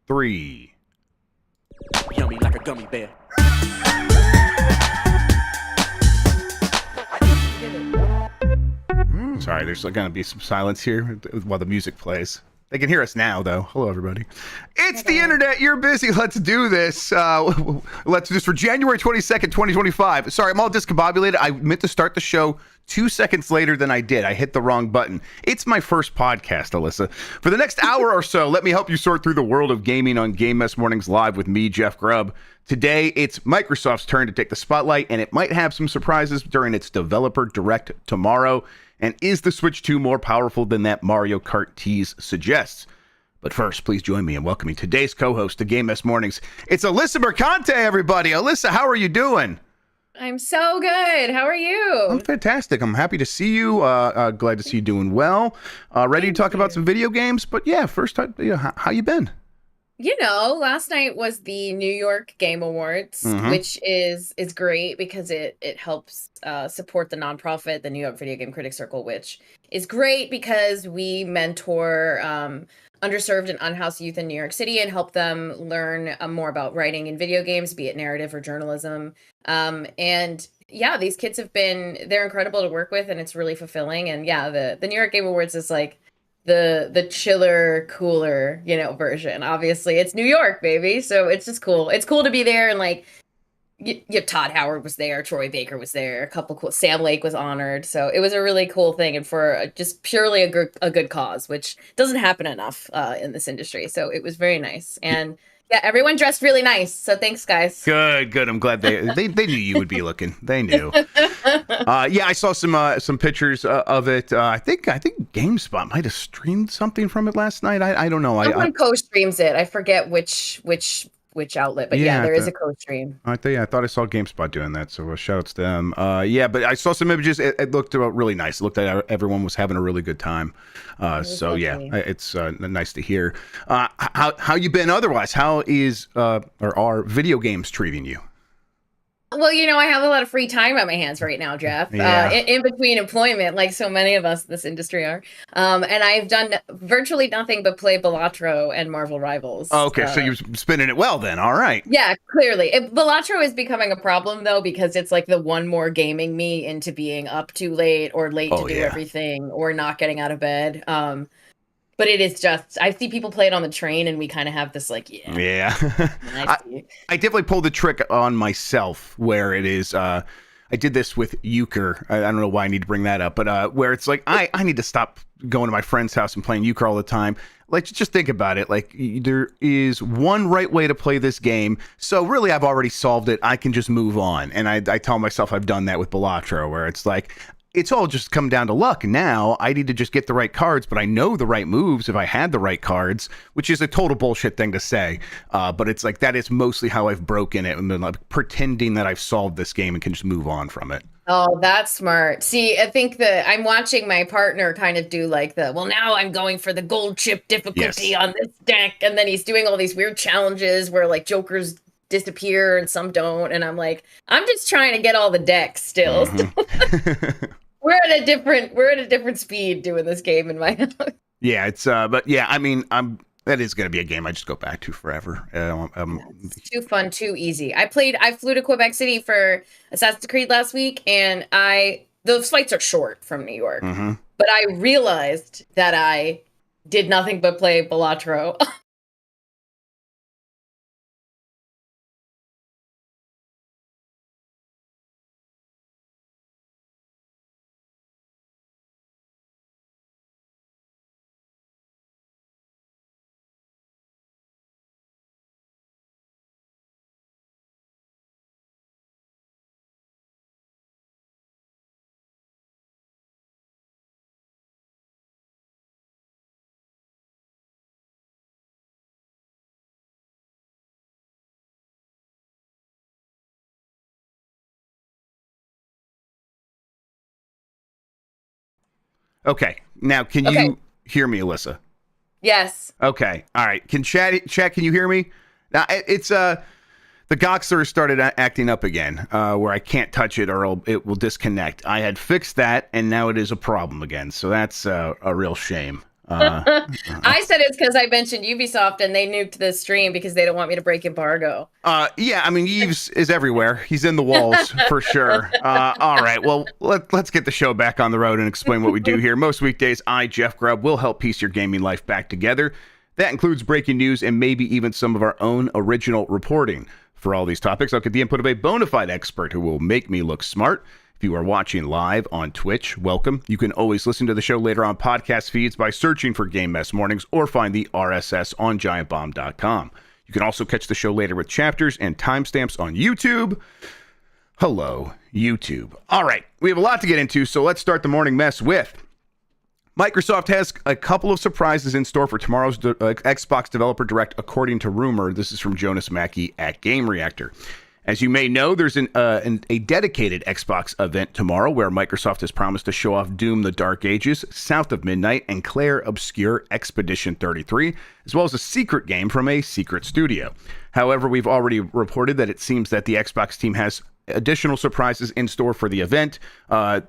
3. Yummy like a gummy bear. Sorry, there's going to be some silence here while the music plays. They can hear us now, though. Hello, everybody. It's the internet. You're busy. Let's do this. Let's do this for January 22nd, 2025. Sorry, I'm all discombobulated. I meant to start the show 2 seconds later than I did. I hit the wrong button. It's my first podcast, Alyssa. For the next hour or so, let me help you sort through the world of gaming on Game Mess Mornings Live with me, Jeff Grubb. Today, it's Microsoft's turn to take the spotlight, and it might have some surprises during its Developer Direct tomorrow. And is the Switch 2 more powerful than that Mario Kart tease suggests? But first, please join me in welcoming today's co-host to Game Mess Mornings. It's Alyssa Mercante, everybody. Alyssa, how are you doing? I'm so good. How are you? I'm fantastic. I'm happy to see you. Glad to see you doing well. Ready to talk about some video games? But yeah, first, how you been? You know, last night was the New York Game Awards, which is great because it helps support the nonprofit, the New York Video Game Critics Circle, which is great because we mentor underserved and unhoused youth in New York City and help them learn more about writing in video games, be it narrative or journalism. And yeah, these kids they're incredible to work with, and it's really fulfilling. And yeah, the New York Game Awards is like the chiller, cooler, version. Obviously, it's New York, baby. So it's just cool. It's cool to be there, and like, Todd Howard was there, Troy Baker was there, a couple cool. Sam Lake was honored. So it was a really cool thing, and for just purely a good cause, which doesn't happen enough in this industry. So it was very nice, and yeah, everyone dressed really nice. So thanks, guys. Good. I'm glad they knew you would be looking. They knew. Yeah, I saw some pictures of it. I think GameSpot might have streamed something from it last night. I don't know. Someone co-streams it. I forget which outlet, but yeah, there is a co-stream. I thought I saw GameSpot doing that, so shout outs to them. Yeah, but I saw some images. It looked really nice. It looked like everyone was having a really good time. So lovely. Yeah, it's nice to hear. How you been otherwise? How is or are video games treating you? Well, I have a lot of free time on my hands right now, Jeff, Yeah. in between employment, like so many of us in this industry are. And I've done virtually nothing but play Balatro and Marvel Rivals. Oh, okay, so you're spinning it well then. All right. Yeah, clearly. Balatro is becoming a problem, though, because it's like the one more gaming me into being up too late or late to do everything or not getting out of bed. But it is just, I see people play it on the train, and we kind of have this like, yeah. I definitely pulled the trick on myself where it is, I did this with euchre. I don't know why I need to bring that up, but where it's like, I need to stop going to my friend's house and playing euchre all the time. Like, just think about it. Like, there is one right way to play this game. So really, I've already solved it. I can just move on. And I tell myself I've done that with Balatro, where it's like, it's all just come down to luck. Now I need to just get the right cards, but I know the right moves if I had the right cards, which is a total bullshit thing to say. But it's like, that is mostly how I've broken it, and then like pretending that I've solved this game and can just move on from it. Oh, that's smart. See, I think that I'm watching my partner kind of do like now I'm going for the gold chip difficulty on this deck. And then he's doing all these weird challenges where like jokers disappear and some don't. And I'm like, I'm just trying to get all the decks still. We're at a different speed doing this game in my house. Yeah, it's but yeah, I mean, that is going to be a game I just go back to forever. It's too fun, too easy. I flew to Quebec City for Assassin's Creed last week, and those flights are short from New York. But I realized that I did nothing but play Balatro. Okay, now can you hear me, Alyssa? Yes. Okay, all right. Can chat? Can you hear me? Now it's the Goxler started acting up again, where I can't touch it or it will disconnect. I had fixed that, and now it is a problem again. So that's a real shame. I said it's because I mentioned Ubisoft and they nuked the stream because they don't want me to break embargo. Yeah, I mean, Yves is everywhere. He's in the walls for sure. All right, well, let's get the show back on the road and explain what we do here. Most weekdays, I, Jeff Grubb, will help piece your gaming life back together. That includes breaking news and maybe even some of our own original reporting. For all these topics, I'll get the input of a bona fide expert who will make me look smart. If you are watching live on Twitch, welcome. You can always listen to the show later on podcast feeds by searching for Game Mess Mornings or find the RSS on giantbomb.com. You can also catch the show later with chapters and timestamps on YouTube. Hello, YouTube. All right, we have a lot to get into, so let's start the morning mess with Microsoft has a couple of surprises in store for tomorrow's Xbox Developer Direct, according to rumor. This is from Jonas Mackey at Game Reactor. As you may know, there's a dedicated Xbox event tomorrow where Microsoft has promised to show off Doom: The Dark Ages, South of Midnight, and Claire Obscure Expedition 33, as well as a secret game from a secret studio. However, we've already reported that it seems that the Xbox team has additional surprises in store for the event,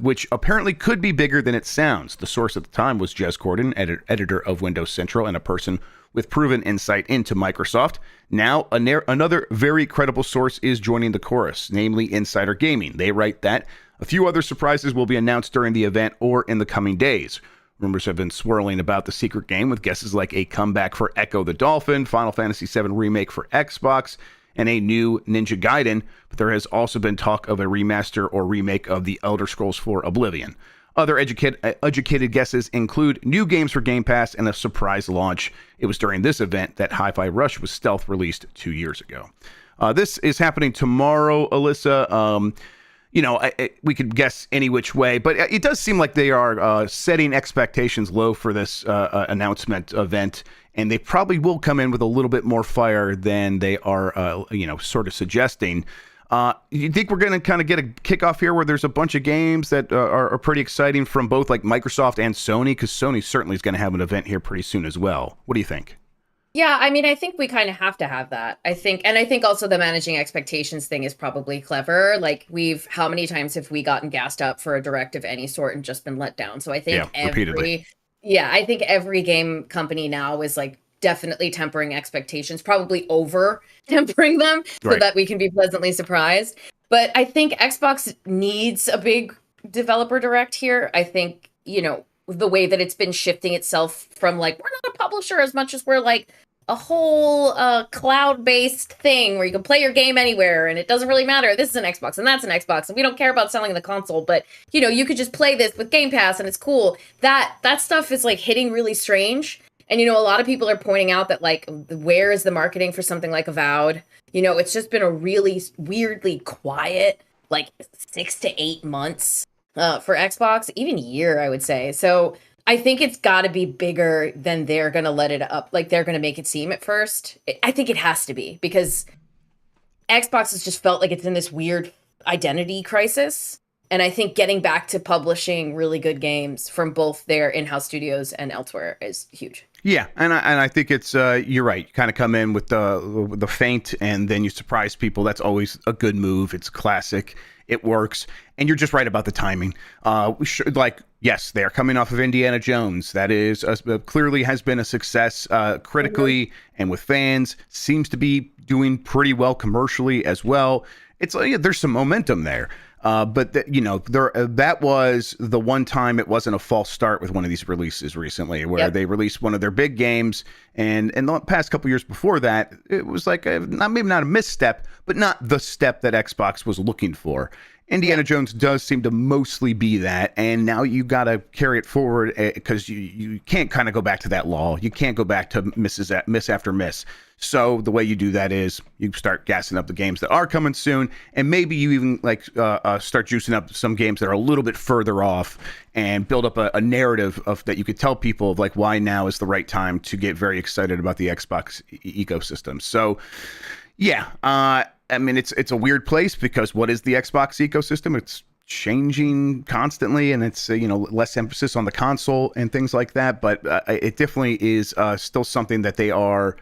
which apparently could be bigger than it sounds. The source at the time was Jez Corden, editor of Windows Central, and a person with proven insight into Microsoft. Now, another very credible source is joining the chorus, namely Insider Gaming. They write that a few other surprises will be announced during the event or in the coming days. Rumors have been swirling about the secret game with guesses like a comeback for Echo the Dolphin, Final Fantasy VII Remake for Xbox, and a new Ninja Gaiden, but there has also been talk of a remaster or remake of The Elder Scrolls IV Oblivion. Other educated guesses include new games for Game Pass and a surprise launch. It was during this event that Hi-Fi Rush was stealth released 2 years ago. This is happening tomorrow, Alyssa. We could guess any which way, but it does seem like they are setting expectations low for this announcement event, and they probably will come in with a little bit more fire than they are, sort of suggesting. You think we're going to kind of get a kickoff here where there's a bunch of games that are pretty exciting from both like Microsoft and Sony? Because Sony certainly is going to have an event here pretty soon as well. What do you think? Yeah, I mean, I think we kind of have to have that. I think also the managing expectations thing is probably clever. Like how many times have we gotten gassed up for a direct of any sort and just been let down? So I think repeatedly. I think every game company now is like definitely tempering expectations, probably over tempering them so that we can be pleasantly surprised. But I think Xbox needs a big developer direct here. I think, the way that it's been shifting itself from like, we're not a publisher as much as we're like a whole cloud-based thing where you can play your game anywhere and it doesn't really matter. This is an Xbox and that's an Xbox and we don't care about selling the console, but you could just play this with Game Pass and it's cool. That stuff is like hitting really strange. And, a lot of people are pointing out that, like, where is the marketing for something like Avowed? It's just been a really weirdly quiet, like, 6 to 8 months for Xbox, even a year, I would say. So I think it's got to be bigger than they're going to let it up. Like, they're going to make it seem at first. I think it has to be, because Xbox has just felt like it's in this weird identity crisis. And I think getting back to publishing really good games from both their in-house studios and elsewhere is huge. Yeah, and I think it's you're right. You kind of come in with the feint, and then you surprise people. That's always a good move. It's classic. It works, and you're just right about the timing. Yes, they are coming off of Indiana Jones. That is clearly has been a success critically and with fans. Seems to be doing pretty well commercially as well. It's there's some momentum there. But that was the one time it wasn't a false start with one of these releases recently, where they released one of their big games, and the past couple years before that, it was like maybe not a misstep, but not the step that Xbox was looking for. Indiana Jones does seem to mostly be that, and now you got to carry it forward because you can't kind of go back to that law. You can't go back to miss after miss. So the way you do that is you start gassing up the games that are coming soon, and maybe you even start juicing up some games that are a little bit further off, and build up a narrative of that you could tell people of like why now is the right time to get very excited about the Xbox ecosystem. So, I mean it's a weird place because what is the Xbox ecosystem? It's changing constantly, and it's less emphasis on the console and things like that. But it definitely is still something that they are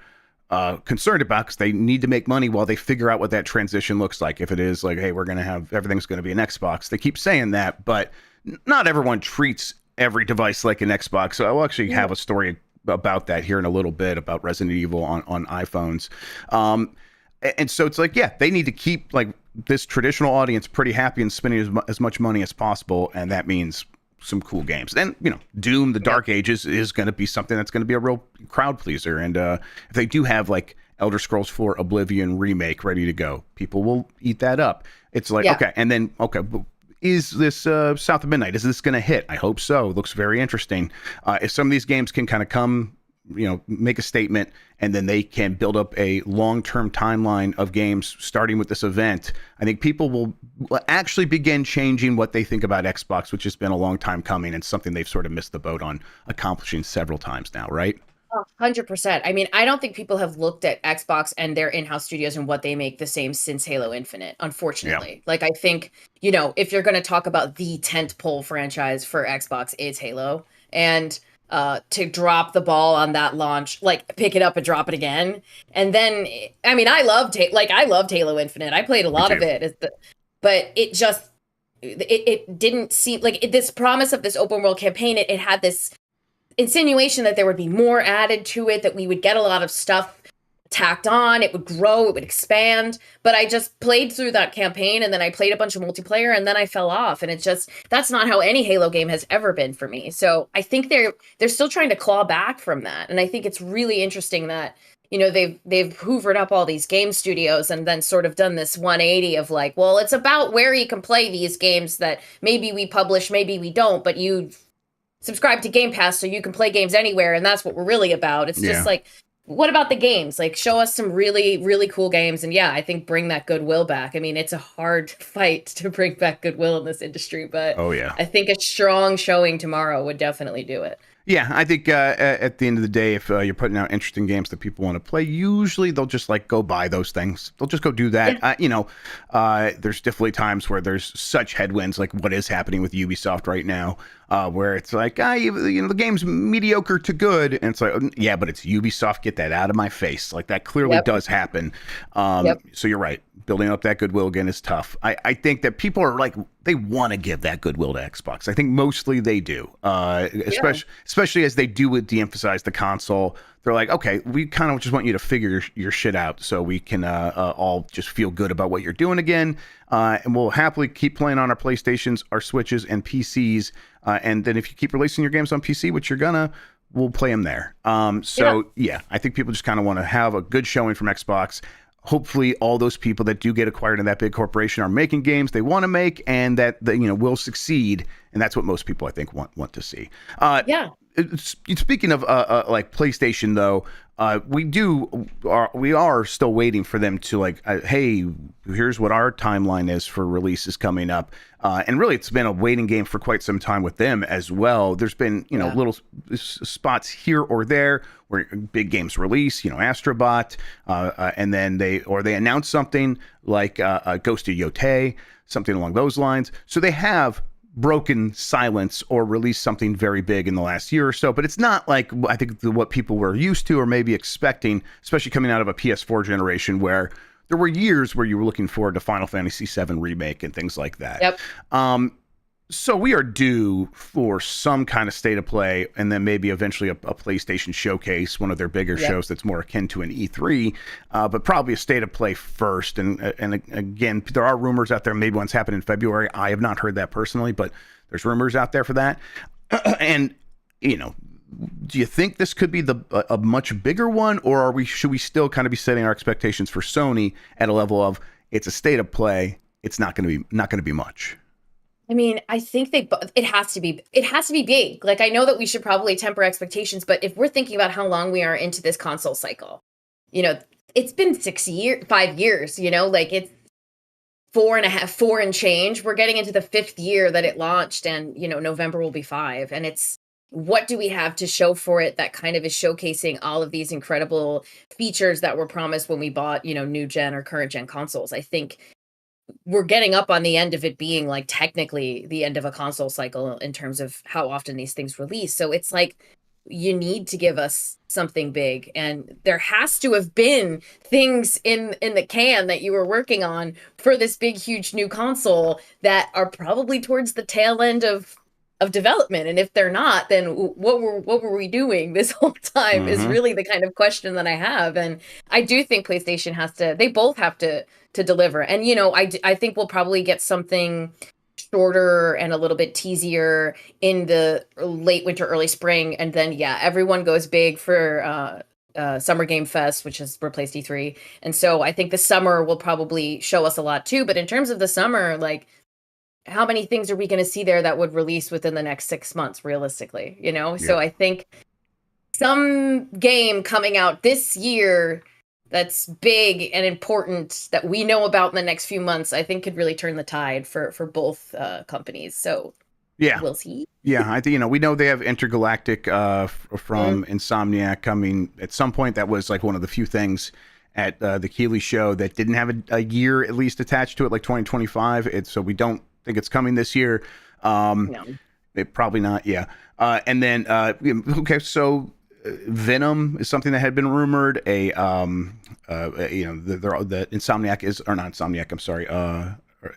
concerned about because they need to make money while they figure out what that transition looks like. If it is like, hey, we're going to have everything's going to be an Xbox, they keep saying that, but not everyone treats every device like an Xbox. So I'll actually have a story about that here in a little bit about Resident Evil on iPhones. And so it's like, yeah, they need to keep like this traditional audience pretty happy and spending as much money as possible. And that means some cool games. And, you know, Doom, the Dark Ages is going to be something that's going to be a real crowd pleaser. And if they do have like Elder Scrolls 4 Oblivion remake ready to go, people will eat that up. It's like, okay. And then, okay, is this South of Midnight? Is this going to hit? I hope so. It looks very interesting. If some of these games can kind of come, you know, make a statement, and then they can build up a long-term timeline of games starting with this event, I think people will actually begin changing what they think about Xbox, which has been a long time coming and something they've sort of missed the boat on accomplishing several times now, right? 100%. I mean, I don't think people have looked at Xbox and their in-house studios and what they make the same since Halo Infinite, unfortunately. Yeah. Like, I think, you know, if you're going to talk about the tentpole franchise for Xbox, it's Halo. And to drop the ball on that launch, like pick it up and drop it again. And then, I mean, I loved Halo Infinite. I played a lot of it, but it just, it didn't seem like this promise of this open world campaign. It had this insinuation that there would be more added to it, that we would get a lot of stuff tacked on, it would grow, it would expand. But I just played through that campaign, and then I played a bunch of multiplayer, and then I fell off. And it's just, that's not how any Halo game has ever been for me. So I think they're still trying to claw back from that. And I think it's really interesting that, you know, they've hoovered up all these game studios and then sort of done this 180 of like, well, it's about where you can play these games that maybe we publish, maybe we don't, but you subscribe to Game Pass so you can play games anywhere, and that's what we're really about. It's just like, what about the games? Like, show us some really, really cool games, and yeah, I think bring that goodwill back. I mean, it's a hard fight to bring back goodwill in this industry, but I think a strong showing tomorrow would definitely do it. Yeah, I think at the end of the day, if you're putting out interesting games that people want to play, usually they'll just like go buy those things. They'll just go do that. Yeah. You know, there's definitely times where there's such headwinds, like what is happening with Ubisoft right now, where it's like, you know, the game's mediocre to good. And it's like, yeah, but it's Ubisoft. Get that out of my face. Like that clearly does happen. So you're right. Building up that goodwill again is tough. I think that people are like, they want to give that goodwill to Xbox. I think mostly they do, especially as they do de-emphasize the console. They're like, okay, we kind of just want you to figure your shit out so we can all just feel good about what you're doing again. And we'll happily keep playing on our PlayStations, our Switches, and PCs. And then if you keep releasing your games on PC, which you're gonna, we'll play them there. I think people just kind of want to have a good showing from Xbox. Hopefully all those people that do get acquired in that big corporation are making games they want to make, and that they, you know, will succeed. And that's what most people, I think, want to see. Speaking of like PlayStation, though, we are still waiting for them to like, hey, here's what our timeline is for releases coming up. And really, it's been a waiting game for quite some time with them as well. There's been, you know, little spots here or there where big games release, you know, Astrobot, and then they announce something like Ghost of Yotei, something along those lines. So they have broken silence or released something very big in the last year or so, but it's not like, I think, what people were used to or maybe expecting, especially coming out of a PS4 generation where there were years where you were looking forward to Final Fantasy VII Remake and things like that. So we are due for some kind of state of play, and then maybe eventually a PlayStation showcase, one of their bigger shows that's more akin to an E3, but probably a state of play first. And again, there are rumors out there. Maybe one's happened in February. I have not heard that personally, but there's rumors out there for that. And, you know, do you think this could be a much bigger one, or should we still kind of be setting our expectations for Sony at a level of it's a state of play, it's not going to be much? I mean, I think it has to be big. Like, I know that we should probably temper expectations, but if we're thinking about how long we are into this console cycle, you know, it's been 5 years, you know, like it's 4 and change. We're getting into the 5th year that it launched, and, you know, November will be 5. And it's, what do we have to show for it that kind of is showcasing all of these incredible features that were promised when we bought, you know, new gen or current gen consoles? I think we're getting up on the end of it being like technically the end of a console cycle in terms of how often these things release. So it's like, you need to give us something big, and there has to have been things in the can that you were working on for this big, huge new console that are probably towards the tail end of of development, and if they're not, then what were we doing this whole time is really the kind of question that I have. And I do think PlayStation has to, they both have to deliver. And I think we'll probably get something shorter and a little bit teasier in the late winter, early spring, and then everyone goes big for Summer Game Fest, which has replaced E3. And so I think the summer will probably show us a lot too. But in terms of the summer, like, how many things are we going to see there that would release within the next 6 months, realistically? So I think some game coming out this year that's big and important that we know about in the next few months, I think could really turn the tide for both companies. So we'll see. Yeah, I think, we know they have Intergalactic from Insomniac coming at some point. That was like one of the few things at the Keighley show that didn't have a year at least attached to it, like 2025. So we don't think it's coming this year. No. Probably not. Yeah. And then, okay, so Venom is something that had been rumored. The Insomniac is, or not Insomniac, I'm sorry.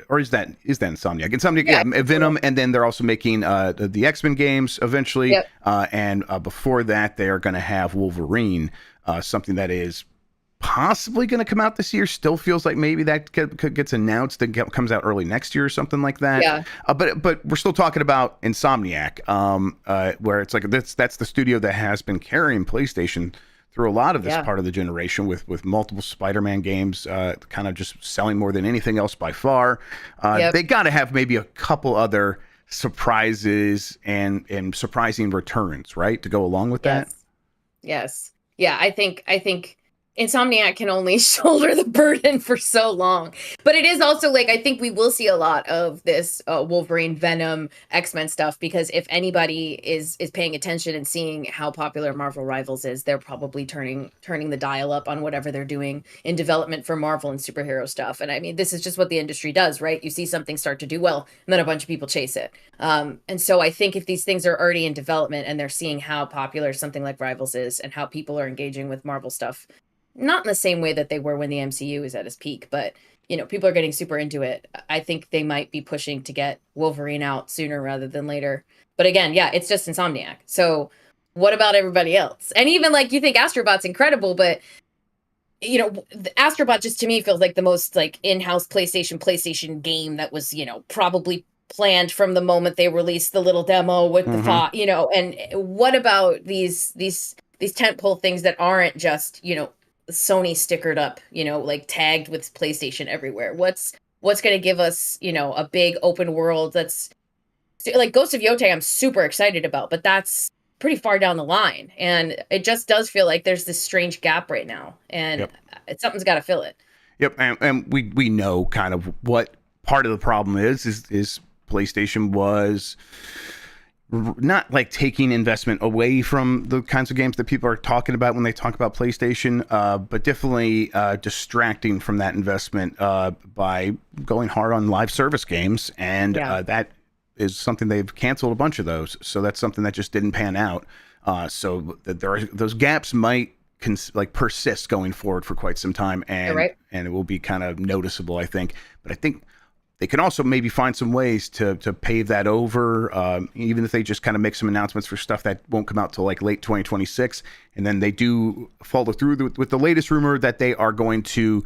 Or is that Insomniac? Insomniac, Venom, and then they're also making the X-Men games eventually. Yep. And before that, they are going to have Wolverine, something that is possibly going to come out this year. Still feels like maybe that gets announced and comes out early next year or something like that. Yeah. But we're still talking about Insomniac, where it's like that's the studio that has been carrying PlayStation through a lot of this part of the generation with multiple Spider-Man games, kind of just selling more than anything else by far. They got to have maybe a couple other surprises and surprising returns, right, to go along with that. Yes. Yeah, I think Insomniac can only shoulder the burden for so long. But it is also like, I think we will see a lot of this Wolverine, Venom, X-Men stuff, because if anybody is paying attention and seeing how popular Marvel Rivals is, they're probably turning the dial up on whatever they're doing in development for Marvel and superhero stuff. And I mean, this is just what the industry does, right? You see something start to do well, and then a bunch of people chase it. And so I think if these things are already in development and they're seeing how popular something like Rivals is and how people are engaging with Marvel stuff, not in the same way that they were when the MCU was at its peak, but people are getting super into it. I think they might be pushing to get Wolverine out sooner rather than later. But again, it's just Insomniac. So what about everybody else? And even like, you think Astrobot's incredible, but the Astrobot just to me feels like the most like in-house PlayStation game that was, probably planned from the moment they released the little demo with the thought, and what about these tentpole things that aren't just, Sony stickered up, like tagged with PlayStation everywhere? What's going to give us, a big open world that's like Ghost of Yotei I'm super excited about, but that's pretty far down the line. And it just does feel like there's this strange gap right now, and something's got to fill it. Yep. And we know kind of what part of the problem is PlayStation was not like taking investment away from the kinds of games that people are talking about when they talk about PlayStation, but definitely distracting from that investment by going hard on live service games. And that is something they've canceled a bunch of those. So that's something that just didn't pan out. So that those gaps might persist going forward for quite some time, and it will be kind of noticeable, I think. But I think they can also maybe find some ways to pave that over, even if they just kind of make some announcements for stuff that won't come out till like late 2026. And then they do follow through with the latest rumor that they are going to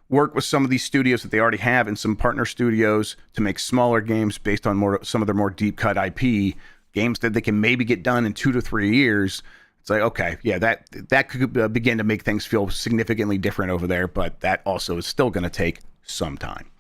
work with some of these studios that they already have and some partner studios to make smaller games based on some of their more deep cut IP games that they can maybe get done in 2 to 3 years. It's like, okay, that could begin to make things feel significantly different over there, but that also is still going to take some time.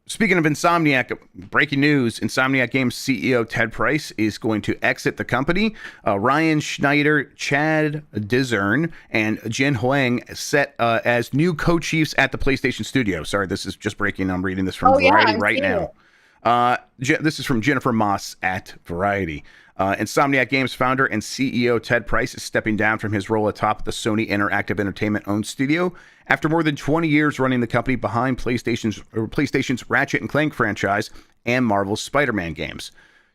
Speaking of Insomniac, breaking news, Insomniac Games CEO Ted Price is going to exit the company. Ryan Schneider, Chad Dezern, and Jin Huang set as new co-chiefs at the PlayStation Studio. Sorry, this is just breaking. I'm reading this from Variety right now. This is from Jennifer Moss at Variety. Insomniac Games founder and CEO Ted Price is stepping down from his role atop the Sony Interactive Entertainment-owned studio after more than 20 years running the company behind PlayStation's Ratchet and Clank franchise and Marvel's Spider-Man games.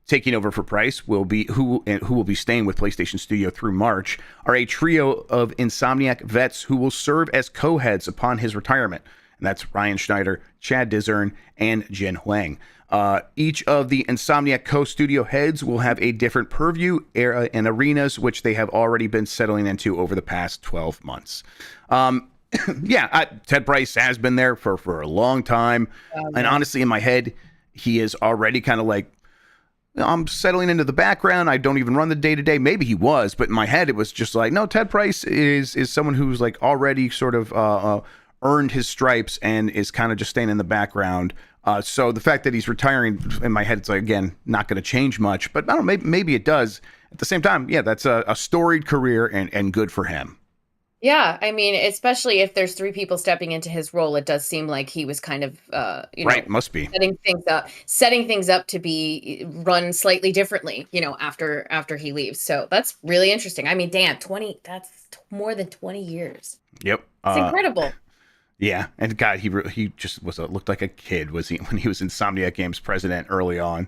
Taking over for Price will be who will be staying with PlayStation Studio through March are a trio of Insomniac vets who will serve as co-heads upon his retirement. and that's Ryan Schneider, Chad Dezern, and Jen Huang. Each of the Insomniac co-studio heads will have a different purview and arenas, which they have already been settling into over the past 12 months. Ted Price has been there for a long time. And honestly, in my head, he is already kind of like, I'm settling into the background. I don't even run the day-to-day. Maybe he was, but in my head, it was just like, no, Ted Price is someone who's like already sort of earned his stripes and is kind of just staying in the background. So the fact that he's retiring, in my head, it's like, again, not going to change much, but I don't know, maybe it does. At the same time, yeah, that's a storied career and good for him. Yeah, I mean, especially if there's 3 people stepping into his role, it does seem like he was kind of, right, must be setting things up to be run slightly differently, after he leaves. So that's really interesting. I mean, damn, that's more than 20 years. Yep, it's incredible. Yeah, and God, he just looked like a kid, was he, when he was Insomniac Games president early on?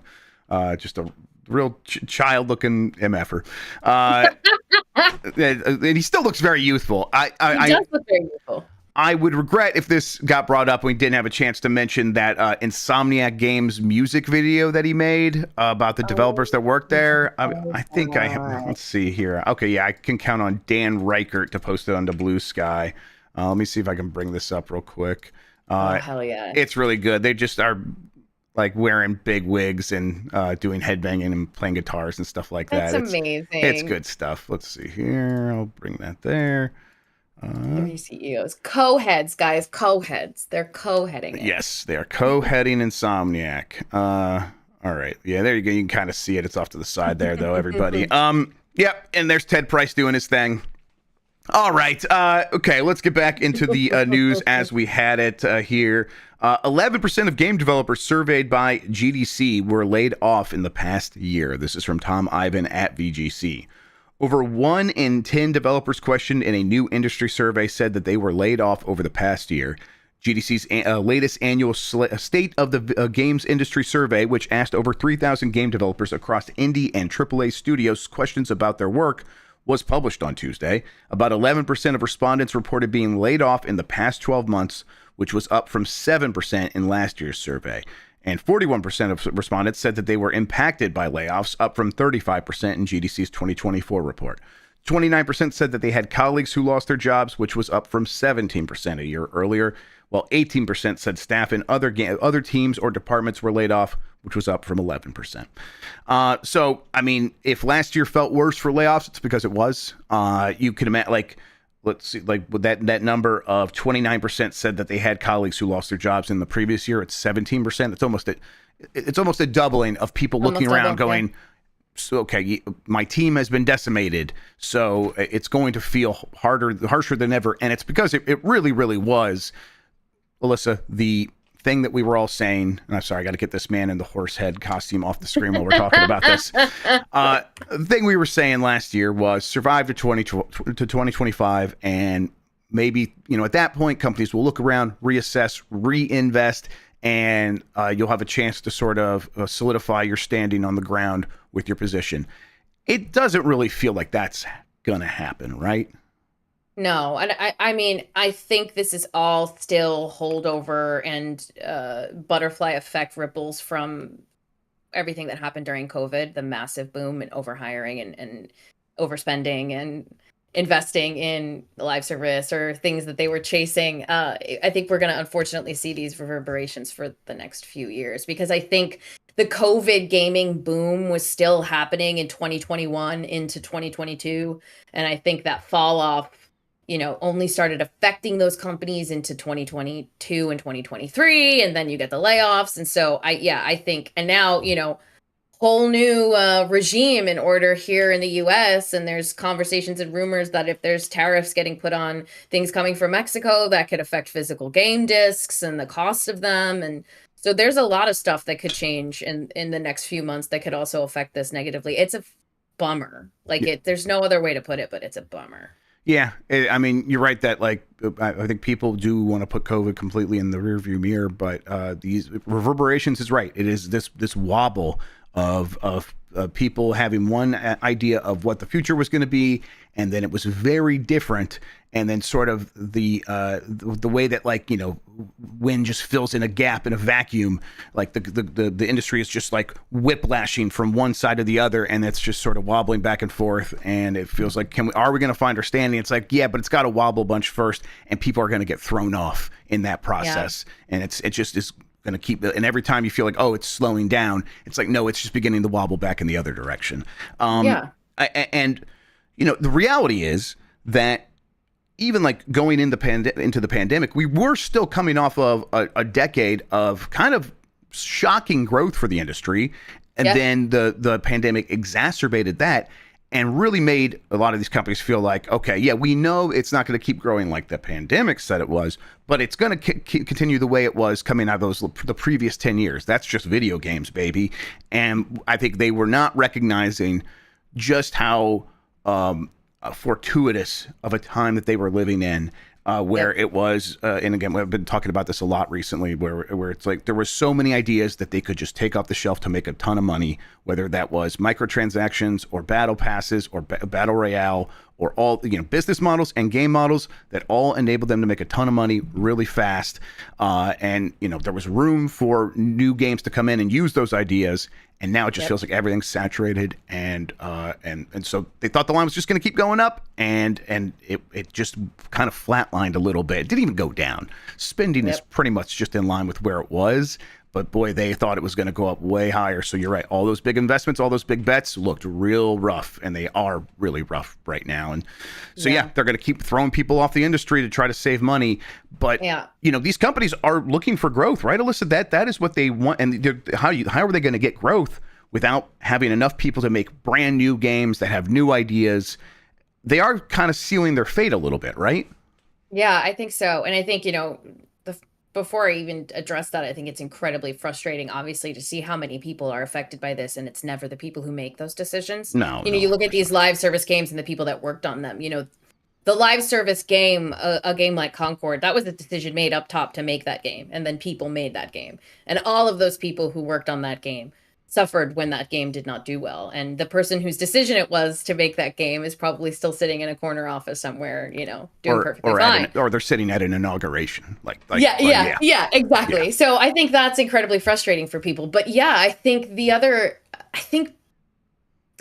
Just a real child-looking MFer. And he still looks very youthful. He does look very youthful. I would regret if this got brought up and we didn't have a chance to mention that Insomniac Games music video that he made about the developers that work there. I think I have. Let's see here. Okay, yeah, I can count on Dan Reichert to post it onto Blue Sky. Let me see if I can bring this up real quick. Hell yeah. It's really good. They just are like wearing big wigs and doing headbanging and playing guitars and stuff like that. That's amazing. It's good stuff. Let's see here. I'll bring that there. 3 CEOs. Co-heads, guys. Co-heads. They're co-heading it. Yes, they are co-heading Insomniac. All right. Yeah, there you go. You can kind of see it. It's off to the side there, though, everybody. Yep, and there's Ted Price doing his thing. All right. Okay, let's get back into the news as we had it here. 11% of game developers surveyed by GDC were laid off in the past year. This is from Tom Ivan at VGC. Over 1 in 10 developers questioned in a new industry survey said that they were laid off over the past year. GDC's latest annual State of the Games Industry Survey, which asked over 3,000 game developers across indie and AAA studios questions about their work, was published on Tuesday. About 11% of respondents reported being laid off in the past 12 months, which was up from 7% in last year's survey. And 41% of respondents said that they were impacted by layoffs, up from 35% in GDC's 2024 report. 29% said that they had colleagues who lost their jobs, which was up from 17% a year earlier, while 18% said staff in other teams or departments were laid off, which was up from 11%. So, I mean, if last year felt worse for layoffs, it's because it was. You can imagine, like, let's see, like with that number of 29% said that they had colleagues who lost their jobs in the previous year. It's 17%. It's almost a doubling of people looking around going, so, okay, my team has been decimated, so it's going to feel harsher than ever. And it's because it really, really was, Alyssa, the thing that we were all saying, and I'm sorry, I got to get this man in the horse head costume off the screen while we're talking about this. The thing we were saying last year was survive to 2025, and maybe, at that point, companies will look around, reassess, reinvest, and you'll have a chance to sort of solidify your standing on the ground with your position. It doesn't really feel like that's going to happen, right? No, and I mean, I think this is all still holdover and butterfly effect ripples from everything that happened during COVID, the massive boom in overhiring and overspending and investing in live service or things that they were chasing. I think we're going to unfortunately see these reverberations for the next few years, because I think the COVID gaming boom was still happening in 2021 into 2022. And I think that fall off, only started affecting those companies into 2022 and 2023. And then you get the layoffs. And so I think, and now, whole new regime in order here in the US, and there's conversations and rumors that if there's tariffs getting put on things coming from Mexico, that could affect physical game discs and the cost of them. And so there's a lot of stuff that could change in the next few months that could also affect this negatively. It's a bummer. There's no other way to put it, but it's a bummer. Yeah, I mean, you're right that I think people do want to put COVID completely in the rearview mirror, but these reverberations is right. It is this wobble of people having one idea of what the future was going to be, and then it was very different, and then sort of the way that, like, you know, wind just fills in a gap in a vacuum, like the industry is just like whiplashing from one side to the other, and it's just sort of wobbling back and forth, and it feels like, are we going to find our standing? It's like, yeah, but it's got to wobble a bunch first, and people are going to get thrown off in that process, and it just is going to keep, and every time you feel like, oh, it's slowing down, it's like, no, it's just beginning to wobble back in the other direction. And you know, the reality is that even like going into the pandemic, we were still coming off of a decade of kind of shocking growth for the industry, and then the pandemic exacerbated that and really made a lot of these companies feel like, okay, yeah, we know it's not going to keep growing like the pandemic said it was, but it's going to continue the way it was coming out of the previous 10 years. That's just video games, baby. And I think they were not recognizing just how fortuitous of a time that they were living in, where it was, and again, we've been talking about this a lot recently, where it's like there were so many ideas that they could just take off the shelf to make a ton of money, whether that was microtransactions or battle passes or battle royale or all, you know, business models and game models that all enabled them to make a ton of money really fast. And, you know, there was room for new games to come in and use those ideas. And now it just feels like everything's saturated, and so they thought the line was just going to keep going up, and it just kind of flatlined a little bit. It didn't even go down. Spending is pretty much just in line with where it was, but boy, they thought it was going to go up way higher. So you're right. All those big investments, all those big bets looked real rough, and they are really rough right now. And so they're going to keep throwing people off the industry to try to save money. But you know, these companies are looking for growth, right, Alyssa? That is what they want. And how are they going to get growth without having enough people to make brand new games that have new ideas? They are kind of sealing their fate a little bit, right? Yeah, I think so. And I think, you know, before I even address that, I think it's incredibly frustrating, obviously, to see how many people are affected by this, and it's never the people who make those decisions. You look at these live service games and the people that worked on them. You know, the live service game, a game like Concord, that was a decision made up top to make that game, and then people made that game, and all of those people who worked on that game suffered when that game did not do well. And the person whose decision it was to make that game is probably still sitting in a corner office somewhere, you know, doing perfectly fine. Or they're sitting at an inauguration. Exactly. Yeah. So I think that's incredibly frustrating for people. But yeah, I think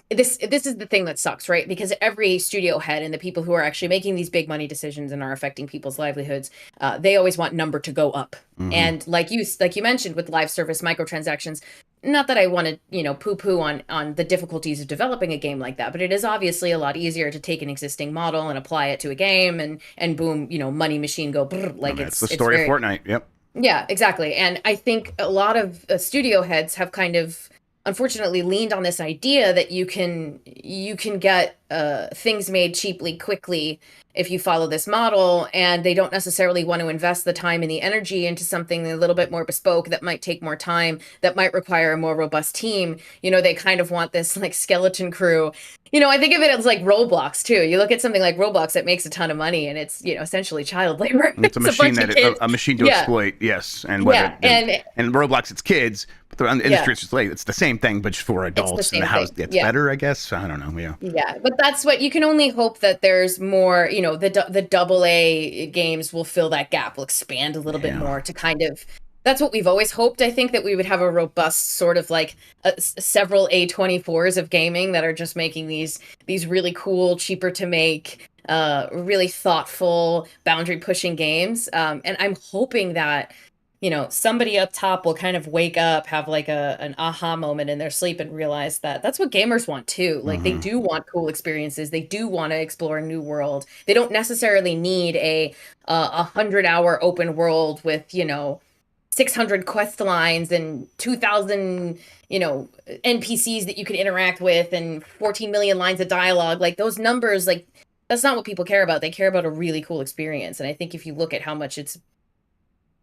this is the thing that sucks, right? Because every studio head and the people who are actually making these big money decisions and are affecting people's livelihoods, they always want number to go up. Mm-hmm. And like you mentioned with live service microtransactions, not that I want to, you know, poo-poo on the difficulties of developing a game like that, but it is obviously a lot easier to take an existing model and apply it to a game, and boom, you know, money machine go brrr, like it's the story of Fortnite. Yep. Yeah, exactly. And I think a lot of studio heads have kind of unfortunately leaned on this idea that you can get things made cheaply, quickly, if you follow this model, and they don't necessarily want to invest the time and the energy into something a little bit more bespoke that might take more time, that might require a more robust team. You know, they kind of want this like skeleton crew. You know, I think of it as like Roblox too. You look at something like Roblox that makes a ton of money, and it's, you know, essentially child labor. It's a machine a machine to exploit. Yes, and and Roblox, it's kids, but the industry, it's the same thing, but just for adults. And how it's better, I guess. I don't know. Yeah, but that's what you can only hope, that there's more. You know, the AA games will fill that gap, will expand a little bit more to kind of. That's what we've always hoped. I think that we would have a robust sort of like several A24s of gaming that are just making these really cool, cheaper to make, really thoughtful, boundary pushing games. And I'm hoping that, you know, somebody up top will kind of wake up, have like an aha moment in their sleep, and realize that that's what gamers want too. Like they do want cool experiences. They do want to explore a new world. They don't necessarily need a 100-hour open world with, you know, 600 quest lines and 2,000, you know, NPCs that you can interact with and 14 million lines of dialogue. Like those numbers, like that's not what people care about. They care about a really cool experience. And I think if you look at how much it's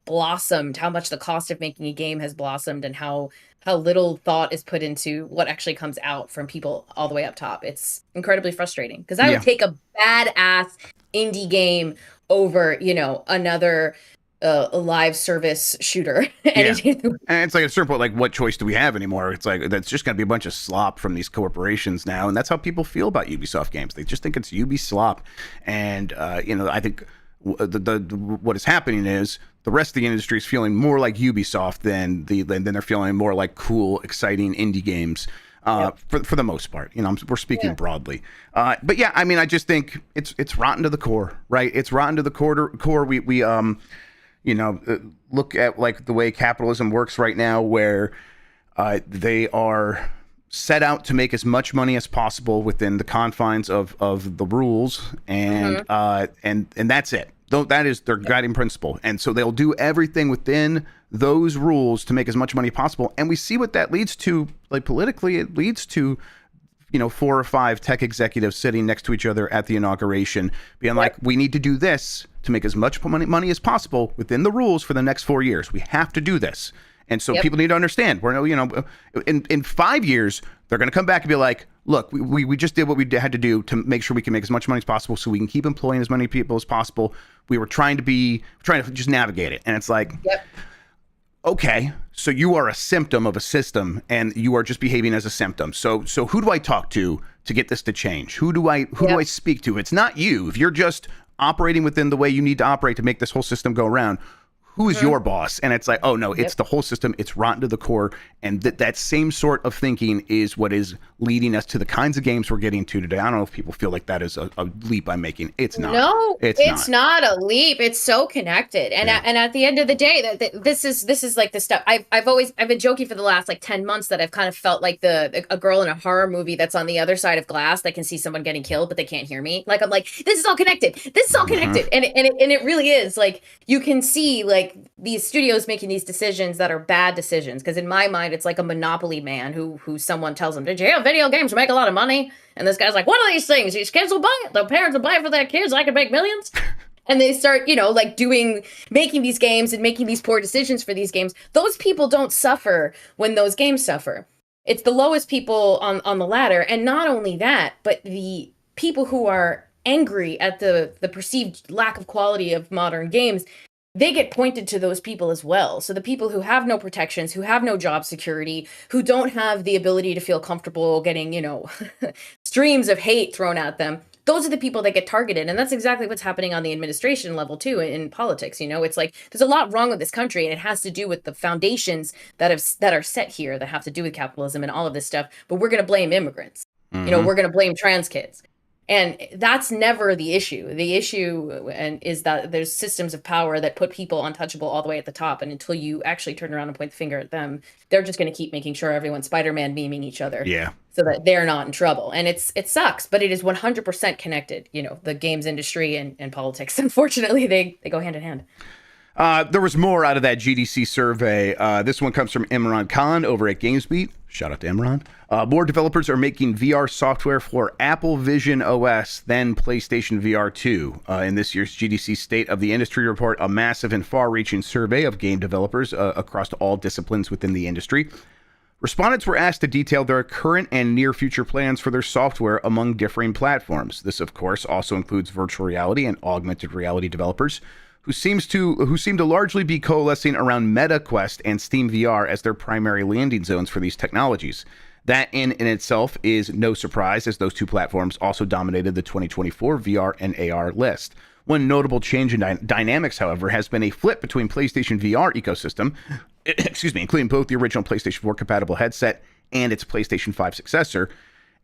blossomed, how much the cost of making a game has blossomed, and how little thought is put into what actually comes out from people all the way up top, it's incredibly frustrating. Because I would take a badass indie game over, you know, another a live service shooter. Yeah. Anything. And it's like at a certain point, like, what choice do we have anymore? It's like, that's just going to be a bunch of slop from these corporations now. And that's how people feel about Ubisoft games. They just think it's Ubi slop. And, I think what is happening is the rest of the industry is feeling more like Ubisoft than they're feeling more like cool, exciting indie games. For the most part, we're speaking broadly, but yeah, I mean, I just think it's rotten to the core, right? It's rotten to the core. We look at like the way capitalism works right now, where they are set out to make as much money as possible within the confines of the rules, and that's it. That is their guiding principle, and so they'll do everything within those rules to make as much money as possible. And we see what that leads to, like politically. It leads to 4 or 5 tech executives sitting next to each other at the inauguration, being like, we need to do this to make as much money as possible within the rules for the next 4 years. We have to do this. And so people need to understand, in 5 years, they're going to come back and be like, look, we just did what we had to do to make sure we can make as much money as possible so we can keep employing as many people as possible. We were trying to just navigate it. And it's like, okay, so you are a symptom of a system and you are just behaving as a symptom. So who do I talk to get this to change? Who do I speak to? It's not you. If you're just operating within the way you need to operate to make this whole system go around, who is your boss? And it's like, oh no, it's the whole system. It's rotten to the core. And that same sort of thinking is what is leading us to the kinds of games we're getting to today. I don't know if people feel like that is a leap I'm making. It's not. No, it's not a leap. It's so connected. And at the end of the day, this is like the stuff I've been joking for the last like 10 months that I've kind of felt like a girl in a horror movie that's on the other side of glass that can see someone getting killed, but they can't hear me. Like, I'm like, this is all connected. This is all connected. And it really is. Like, you can see like these studios making these decisions that are bad decisions. Because in my mind, it's like a monopoly man who someone tells him, did you hear video games make a lot of money? And this guy's like, what are these things? These kids will buy it. The parents will buy it for their kids. I can make millions. And they start, making these games and making these poor decisions for these games. Those people don't suffer when those games suffer. It's the lowest people on the ladder. And not only that, but the people who are angry at the perceived lack of quality of modern games, they get pointed to those people as well. So the people who have no protections, who have no job security, who don't have the ability to feel comfortable getting, streams of hate thrown at them, those are the people that get targeted. And that's exactly what's happening on the administration level too in politics. It's like there's a lot wrong with this country, and it has to do with the foundations that are set here that have to do with capitalism and all of this stuff. But we're going to blame immigrants. We're going to blame trans kids. And that's never the issue. The issue is that there's systems of power that put people untouchable all the way at the top. And until you actually turn around and point the finger at them, they're just going to keep making sure everyone's Spider-Man memeing each other. Yeah. So that they're not in trouble. And it sucks, but it is 100% connected. The games industry and politics. Unfortunately, they go hand in hand. There was more out of that GDC survey. This one comes from Imran Khan over at GamesBeat. Shout out to Imran. More developers are making VR software for Apple VisionOS than PlayStation VR2. In this year's GDC State of the Industry report, a massive and far-reaching survey of game developers across all disciplines within the industry. Respondents were asked to detail their current and near future plans for their software among differing platforms. This, of course, also includes virtual reality and augmented reality developers, who seem to largely be coalescing around MetaQuest and Steam VR as their primary landing zones for these technologies. That in itself is no surprise, as those two platforms also dominated the 2024 VR and AR list. One notable change in dynamics, however, has been a flip between PlayStation VR ecosystem, including both the original PlayStation 4 compatible headset and its PlayStation 5 successor,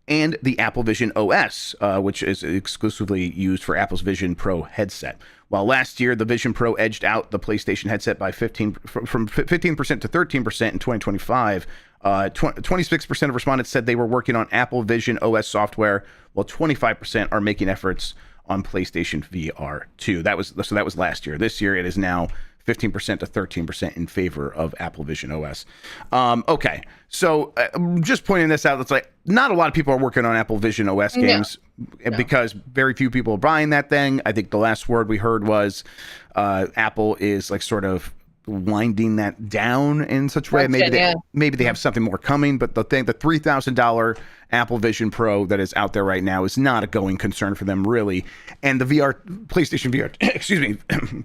and the Apple VisionOS, which is exclusively used for Apple's Vision Pro headset. While last year, the Vision Pro edged out the PlayStation headset by from 15% to 13% in 2025, 26% of respondents said they were working on Apple VisionOS software, while 25% are making efforts on PlayStation VR2. That was last year. This year, it is now 15% to 13% in favor of Apple VisionOS. Okay, so just pointing this out, it's like not a lot of people are working on Apple VisionOS games because very few people are buying that thing. I think the last word we heard was Apple is like sort of winding that down in such a way. Maybe they have something more coming, but the $3,000 Apple Vision Pro that is out there right now is not a going concern for them, really. And the PlayStation VR,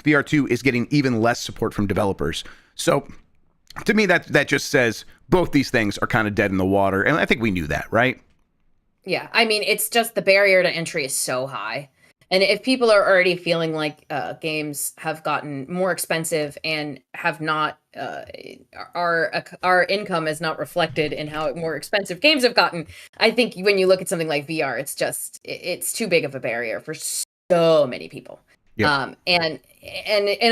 VR2 is getting even less support from developers. So to me, that just says both these things are kind of dead in the water. And I think we knew that, right? Yeah. I mean, it's just the barrier to entry is so high. And if people are already feeling like games have gotten more expensive and have not, our income is not reflected in how more expensive games have gotten, I think when you look at something like VR, it's too big of a barrier for so many people. Yep. And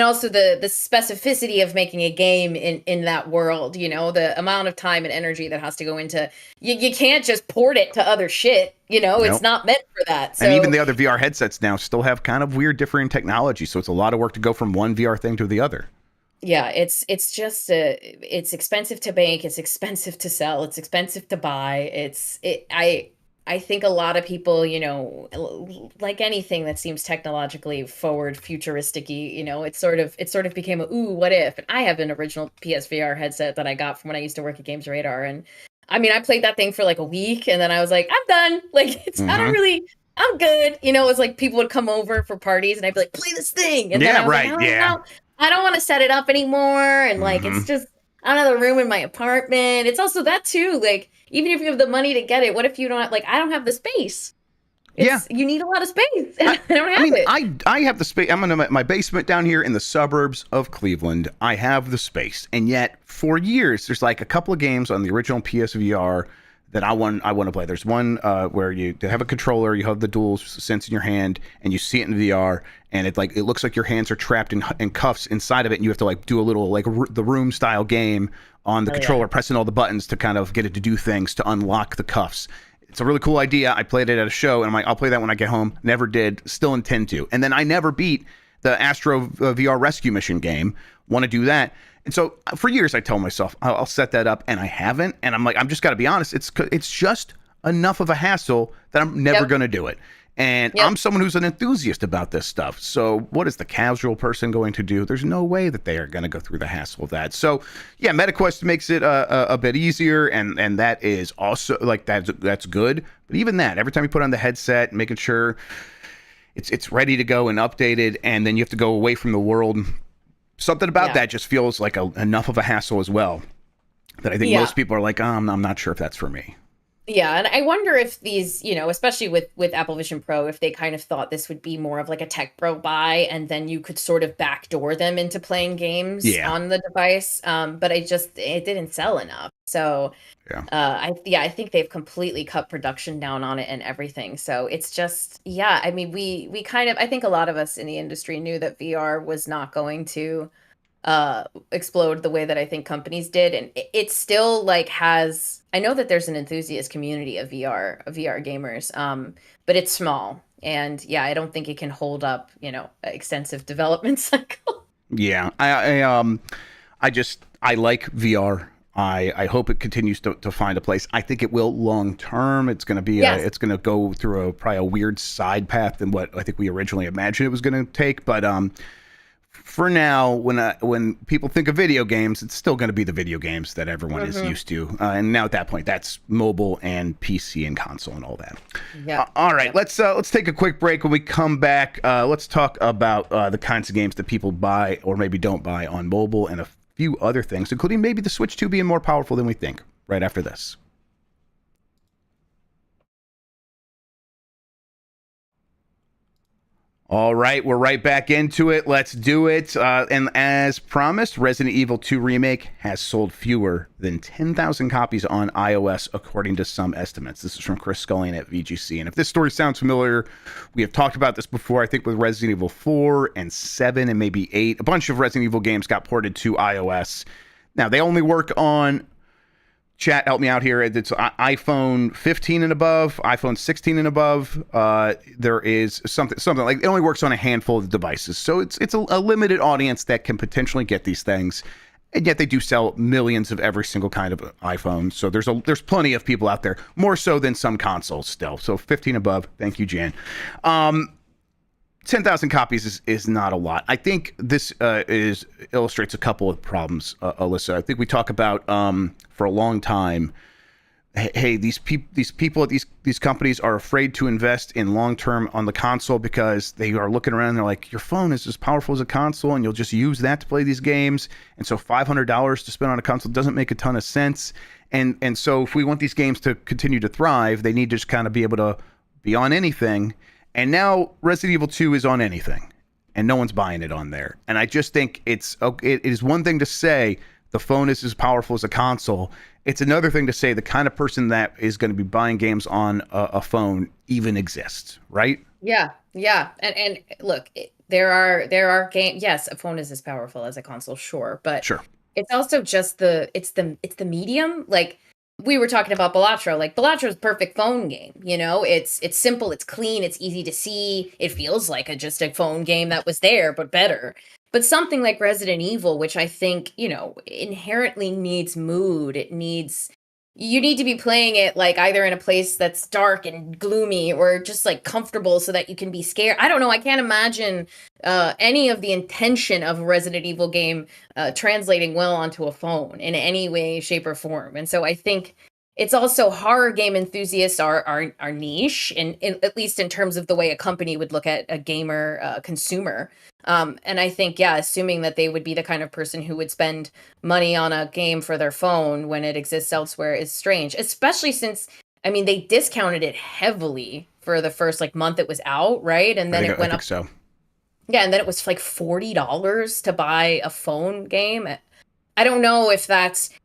also the specificity of making a game in that world, the amount of time and energy that has to go into, you can't just port it to other shit, Nope. It's not meant for that. So, and even the other VR headsets now still have kind of weird differing technology, so it's a lot of work to go from one VR thing to the other. Yeah, it's just it's expensive to make, it's expensive to sell, it's expensive to buy. I think a lot of people, like anything that seems technologically forward, futuristic-y, it sort of became what if? And I have an original PSVR headset that I got from when I used to work at Games Radar. And I mean, I played that thing for like a week and then I was like, I'm done. Like, I'm good. It was like people would come over for parties and I'd be like, play this thing. And then I was like, I don't want to set it up anymore. And like, it's just another room in my apartment. It's also that too. Like, even if you have the money to get it, what if you don't I don't have the space? You need a lot of space. I don't have it. I have the space. I'm in my basement down here in the suburbs of Cleveland. I have the space. And yet for years, there's like a couple of games on the original PSVR that I want to play. There's one where you have a controller, you have the dual sense in your hand, and you see it in VR, and it looks like your hands are trapped in cuffs inside of it, and you have to do a little the Room style game on the controller, pressing all the buttons to kind of get it to do things to unlock the cuffs. It's a really cool idea. I played it at a show, and I'm like, I'll play that when I get home. Never did. Still intend to. And then I never beat the Astro VR Rescue Mission game. Want to do that. And so for years, I tell myself, I'll set that up, and I haven't. And I'm like, I'm just got to be honest. It's just enough of a hassle that I'm never going to do it. And I'm someone who's an enthusiast about this stuff. So what is the casual person going to do? There's no way that they are going to go through the hassle of that. So yeah, MetaQuest makes it a bit easier, and that is also that's good. But even that, every time you put on the headset, making sure it's ready to go and updated, and then you have to go away from the world. Something about that just feels like enough of a hassle as well, that I think most people are like, I'm not sure if that's for me. Yeah, and I wonder if these, especially with Apple Vision Pro, if they kind of thought this would be more of like a tech bro buy, and then you could sort of backdoor them into playing games on the device. But it didn't sell enough. So I think they've completely cut production down on it and everything. So it's just, I mean, we kind of, I think a lot of us in the industry knew that VR was not going to explode the way that I think companies did, and it still has. I know that there's an enthusiast community of VR gamers, but it's small, and I don't think it can hold up extensive development cycle. Yeah, I like VR. I hope it continues to find a place. I think it will long term. It's going to be it's going to go through probably a weird side path than what I think we originally imagined it was going to take, but for now, when people think of video games, it's still going to be the video games that everyone is used to. And now at that point, that's mobile and PC and console and all that. Yeah. All right, let's take a quick break. When we come back, let's talk about the kinds of games that people buy or maybe don't buy on mobile, and a few other things, including maybe the Switch 2 being more powerful than we think. Right after this. All right, we're right back into it. Let's do it. And as promised, Resident Evil 2 Remake has sold fewer than 10,000 copies on iOS, according to some estimates. This is from Chris Scullion at VGC. And if this story sounds familiar, we have talked about this before, I think with Resident Evil 4 and 7 and maybe 8. A bunch of Resident Evil games got ported to iOS. Now, they only work on... Chat, help me out here. It's iPhone 15 and above, iPhone 16 and above. There is something like it only works on a handful of devices, so it's a limited audience that can potentially get these things, and yet they do sell millions of every single kind of iPhone. So there's plenty of people out there, more so than some consoles still. So 15 above. Thank you, Jan. 10,000 copies is not a lot. I think this illustrates a couple of problems, Alyssa. I think we talk about for a long time. Hey, these people at these companies are afraid to invest in long term on the console because they are looking around and they're like, your phone is as powerful as a console and you'll just use that to play these games. And so $500 to spend on a console doesn't make a ton of sense. And so if we want these games to continue to thrive, they need to just kind of be able to be on anything. And now Resident Evil 2 is on anything and no one's buying it on there. And I just think it is one thing to say the phone is as powerful as a console. It's another thing to say the kind of person that is going to be buying games on a phone even exists, right? Yeah. And look, there are games. Yes, a phone is as powerful as a console, sure, but sure. It's also just it's the medium. Like we were talking about Balatro. Like Balatro's perfect phone game. You know, it's simple, it's clean, it's easy to see. It feels like just a phone game that was there, but better. But something like Resident Evil, which I think, you know, inherently needs mood. You need to be playing it like either in a place that's dark and gloomy or just like comfortable so that you can be scared. I don't know. I can't imagine any of the intention of a Resident Evil game translating well onto a phone in any way, shape, or form. And so I think it's also horror game enthusiasts are niche, and at least in terms of the way a company would look at a gamer consumer. And I think, yeah, assuming that they would be the kind of person who would spend money on a game for their phone when it exists elsewhere is strange, especially since, I mean, they discounted it heavily for the first like month it was out, right? And then it went up. So. Yeah, and then it was like $40 to buy a phone game. I don't know if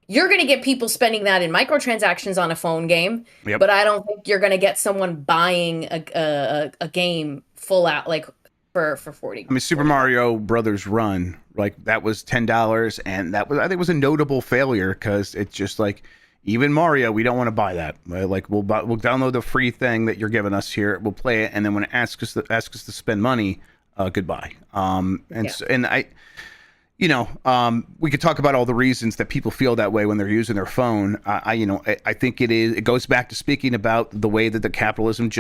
you're going to get people spending that in microtransactions on a phone game, yep. But I don't think you're going to get someone buying a game full out like for $40. I mean, Super Mario Brothers Run, like that was $10, and that was, I think, was a notable failure because it's just like, even Mario, we don't want to buy that. Like we'll download the free thing that you're giving us here, we'll play it, and then when it asks us to spend money, goodbye. We could talk about all the reasons that people feel that way when they're using their phone. I think it goes back to speaking about the way that the capitalism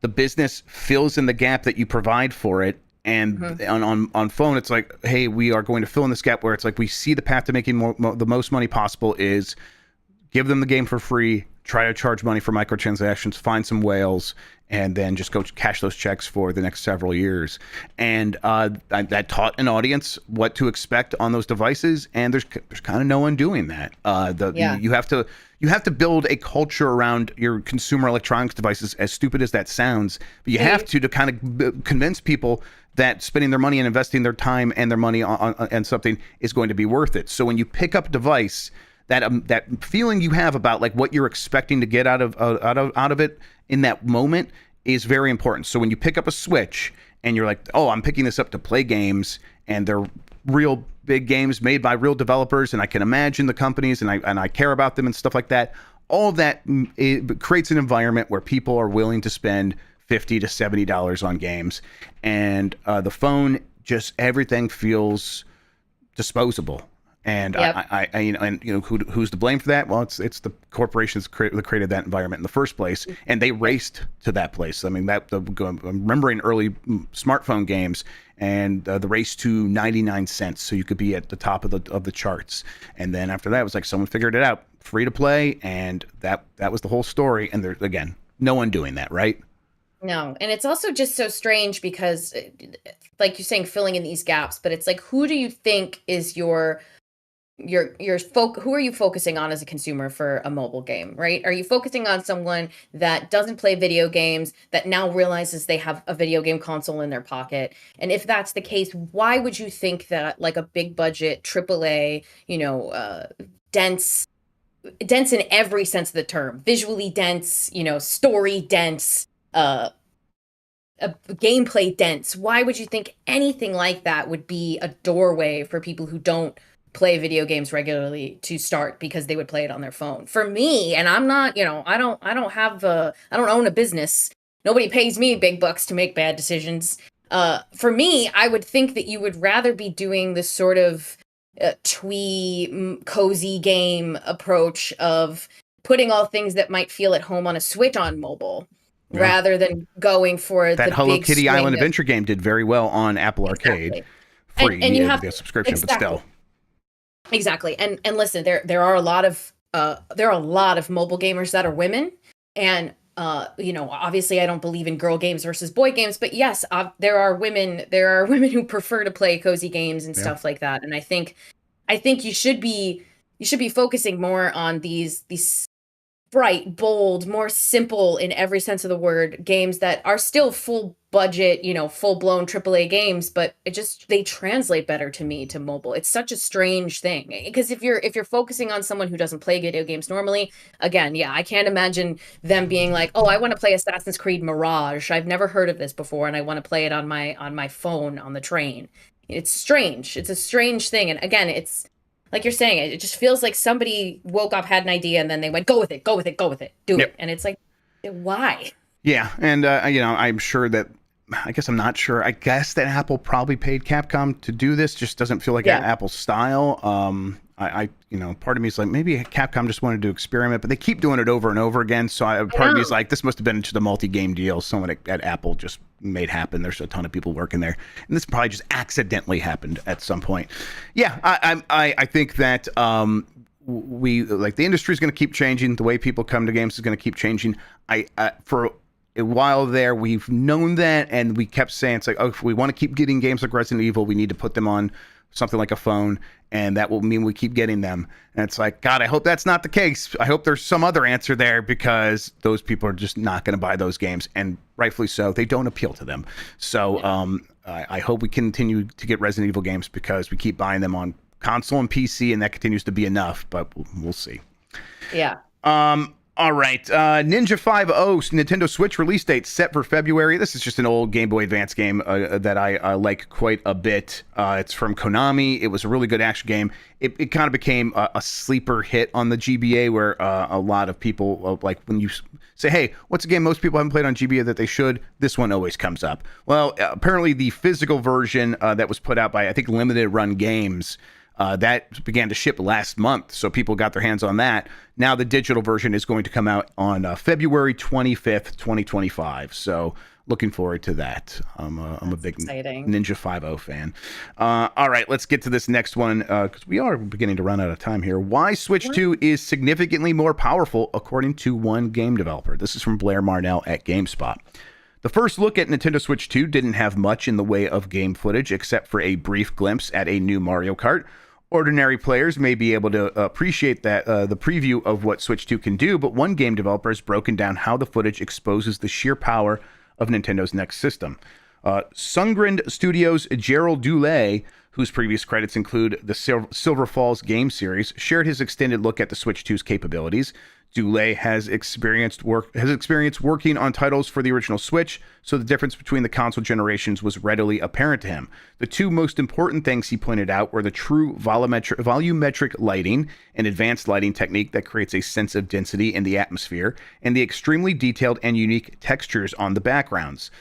the business fills in the gap that you provide for it. And on phone, it's like, hey, we are going to fill in this gap where it's like we see the path to making the most money possible is give them the game for free, try to charge money for microtransactions, find some whales, and then just go cash those checks for the next several years. And that taught an audience what to expect on those devices, and there's kind of no one doing that. You have to build a culture around your consumer electronics devices, as stupid as that sounds, but you have to kind of convince people that spending their money and investing their time and their money on something is going to be worth it. So when you pick up a device, that feeling you have about like what you're expecting to get out of it in that moment is very important. So when you pick up a Switch and you're like, oh, I'm picking this up to play games, and they're real big games made by real developers, and I can imagine the companies, and I care about them and stuff like that. All of that creates an environment where people are willing to spend $50 to $70 on games, and the phone, just everything feels disposable. And yep. Who's to blame for that? Well, it's the corporations that created that environment in the first place, and they raced to that place. I mean, I'm remembering early smartphone games and the race to 99 cents, so you could be at the top of the charts. And then after that, it was like someone figured it out, free to play, and that was the whole story. And there's, again, no one doing that, right? No, and it's also just so strange because, like you're saying, filling in these gaps. But it's like, who do you think is who are you focusing on as a consumer for a mobile game, right? Are you focusing on someone that doesn't play video games, that now realizes they have a video game console in their pocket? And if that's the case, why would you think that like a big budget AAA, dense in every sense of the term, visually dense, story dense, a gameplay dense, why would you think anything like that would be a doorway for people who don't play video games regularly to start because they would play it on their phone? For me, and I'm not, I don't own a business. Nobody pays me big bucks to make bad decisions. For me, I would think that you would rather be doing this sort of twee, cozy game approach of putting all things that might feel at home on a Switch on mobile. rather than going for that the Hello big Kitty Island string of- Adventure game did very well on Apple Arcade. Exactly. Free, And you yeah, have the subscription, but exactly. still. Exactly. And listen, there are a lot of mobile gamers that are women, and obviously I don't believe in girl games versus boy games, but yes, there are women who prefer to play cozy games and stuff like that. And I think you should be focusing more on these bright, bold, more simple in every sense of the word games that are still full budget, full blown AAA games, but they translate better to me to mobile. It's such a strange thing because if you're focusing on someone who doesn't play video games normally, again, yeah, I can't imagine them being like, "Oh, I want to play Assassin's Creed Mirage. I've never heard of this before and I want to play it on my phone on the train." It's strange. It's a strange thing. And again, it's like you're saying, it just feels like somebody woke up, had an idea, and then they went, go with it, do it. And it's like, why? Yeah, and I'm sure that, I guess I'm not sure. I guess that Apple probably paid Capcom to do this. Just doesn't feel like Apple's style. Part of me is like, maybe Capcom just wanted to experiment, but they keep doing it over and over again. So part of me is like, this must have been just a multi-game deal someone at Apple just made happen. There's a ton of people working there, and this probably just accidentally happened at some point. Yeah, I think that we like the industry is going to keep changing. The way people come to games is going to keep changing. For a while there, we've known that, and we kept saying it's like, oh, if we want to keep getting games like Resident Evil, we need to put them on something like a phone, and that will mean we keep getting them. And it's like, God, I hope that's not the case. I hope there's some other answer there, because those people are just not going to buy those games, and rightfully so. They don't appeal to them. So I hope we continue to get Resident Evil games, because we keep buying them on console and PC, and that continues to be enough, but we'll see. Yeah. All right. Ninja 5.0 Nintendo Switch release date set for February. This is just an old Game Boy Advance game that I like quite a bit. It's from Konami. It was a really good action game. It kind of became a sleeper hit on the GBA, where a lot of people, like when you say, hey, what's a game most people haven't played on GBA that they should? This one always comes up. Well, apparently the physical version that was put out by, I think, Limited Run Games, that began to ship last month, so people got their hands on that. Now the digital version is going to come out on February 25th, 2025. So looking forward to that. I'm a big exciting. Ninja 5.0 fan. All right, let's get to this next one, because we are beginning to run out of time here. Why Switch 2 is significantly more powerful, according to one game developer. This is from Blair Marnell at GameSpot. The first look at Nintendo Switch 2 didn't have much in the way of game footage, except for a brief glimpse at a new Mario Kart. Ordinary players may be able to appreciate that the preview of what Switch 2 can do, but one game developer has broken down how the footage exposes the sheer power of Nintendo's next system. Sungrind Studios' Gerald Dulé, whose previous credits include the Silver Falls game series, shared his extended look at the Switch 2's capabilities. Dulé has experience working on titles for the original Switch, so the difference between the console generations was readily apparent to him. The two most important things he pointed out were the true volumetric lighting, an advanced lighting technique that creates a sense of density in the atmosphere, and the extremely detailed and unique textures on the backgrounds.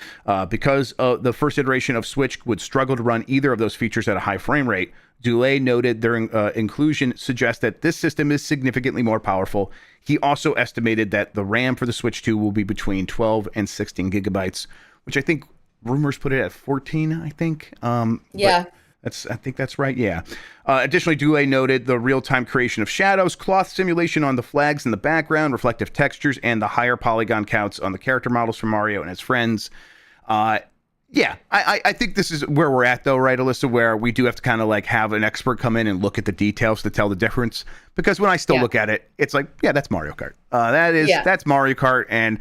Because the first iteration of Switch would struggle to run either of those features at a high frame rate, Dulé noted their inclusion suggests that this system is significantly more powerful. He also estimated that the RAM for the Switch 2 will be between 12 and 16 gigabytes, which I think rumors put it at 14, I think. Yeah. I think that's right, yeah. Additionally, Dulé noted the real-time creation of shadows, cloth simulation on the flags in the background, reflective textures, and the higher polygon counts on the character models from Mario and his friends. Yeah, I think this is where we're at, though, right, Alyssa, where we do have to kind of like have an expert come in and look at the details to tell the difference. Because when I still look at it, it's like, yeah, that's Mario Kart. That's Mario Kart, and